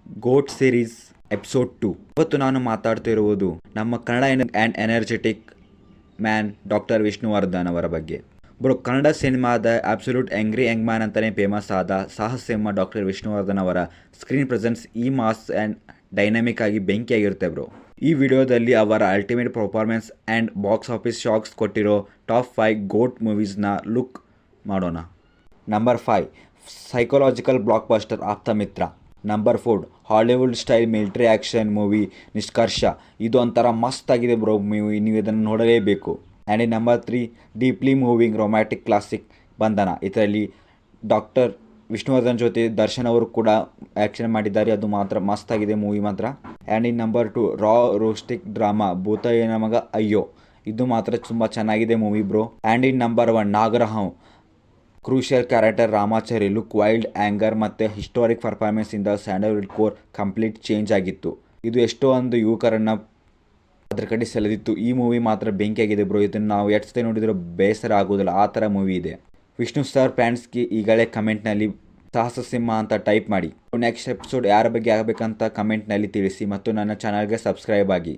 ಗೋಟ್ series episode 2. ಇವತ್ತು ನಾನು ಮಾತಾಡ್ತಿರುವುದು ನಮ್ಮ Kannada and energetic man doctor Vishnuvardhan ಅವರ ಬಗ್ಗೆ. ಕನ್ನಡ ಸಿನಿಮಾದ ಅಬ್ಸಲ್ಯೂಟ್ ಆಂಗ್ರಿ ಯಂಗ್ ಮ್ಯಾನ್ ಅಂತಲೇ ಫೇಮಸ್ ಆದ ಸಾಹಸ ಸಿಂಹ ಡಾಕ್ಟರ್ ವಿಷ್ಣುವರ್ಧನ್ ಅವರ ಸ್ಕ್ರೀನ್ ಪ್ರೆಸೆನ್ಸ್ ಈ ಮಾಸ್ ಆ್ಯಂಡ್ ಡೈನಾಮಿಕ್ ಆಗಿ ಬೆಂಕಿಯಾಗಿರುತ್ತೆ ಈ ವಿಡಿಯೋದಲ್ಲಿ ಅವರ ultimate performance and box office shocks ಕೊಟ್ಟಿರೋ ಟಾಪ್ 5 ಗೋಟ್ ಮೂವೀಸ್ನ ಲುಕ್ ಮಾಡೋಣ. Number 5 psychological blockbuster Apthamitra. Number 4 Hollywood style military action movie Nishkarsha. ಇದು ಒಂಥರ ಮಸ್ತ್ ಆಗಿದೆ ಮೂವಿ, ನೀವು ಇದನ್ನು ನೋಡಲೇಬೇಕು. And in number 3 deeply moving romantic classic ಬಂಧನ. ಇದರಲ್ಲಿ ಡಾಕ್ಟರ್ ವಿಷ್ಣುವರ್ಧನ್ ಜೊತೆ ದರ್ಶನ್ ಅವರು ಕೂಡ ಆ್ಯಕ್ಷನ್ ಮಾಡಿದ್ದಾರೆ, ಅದು ಮಾತ್ರ ಮಸ್ತ್ ಆಗಿದೆ ಮೂವಿ ಮಾತ್ರ. And in number 2 raw rustic drama Bhootayyana Maga Ayyu, ಇದು ಮಾತ್ರ ತುಂಬ ಚೆನ್ನಾಗಿದೆ movie and in number 1 Nagarahavu. Crucial character Ramachari, look wild, anger ಮತ್ತು ಹಿಸ್ಟಾರಿಕ್ ಪರ್ಫಾರ್ಮೆನ್ಸಿಂದ ಸ್ಯಾಂಡಲ್ವುಡ್ ಕೋರ್ ಕಂಪ್ಲೀಟ್ ಚೇಂಜ್ ಆಗಿತ್ತು. ಇದು ಎಷ್ಟೋ ಒಂದು ಯುವಕರನ್ನು ಅದ್ರ ಕಡೆ ಸೆಳೆದಿತ್ತು. ಈ ಮೂವಿ ಮಾತ್ರ ಬೆಂಕಿಯಾಗಿದೆ ಇದನ್ನು ನಾವು ಎಷ್ಟು ಸತಿ ನೋಡಿದರೂ ಬೇಸರ ಆಗೋದಿಲ್ಲ, ಆ ಥರ ಮೂವಿ ಇದೆ. ವಿಷ್ಣು ಸರ್ ಫ್ಯಾನ್ಸ್ಗೆ ಈಗಲೇ ಕಮೆಂಟ್ನಲ್ಲಿ ಸಾಹಸ ಸಿಂಹ ಅಂತ ಟೈಪ್ ಮಾಡಿ. ನೆಕ್ಸ್ಟ್ ಎಪಿಸೋಡ್ ಯಾರ ಬಗ್ಗೆ ಆಗಬೇಕಂತ ಕಮೆಂಟ್ನಲ್ಲಿ ತಿಳಿಸಿ ಮತ್ತು ನನ್ನ ಚಾನಲ್ಗೆ ಸಬ್ಸ್ಕ್ರೈಬ್ ಆಗಿ.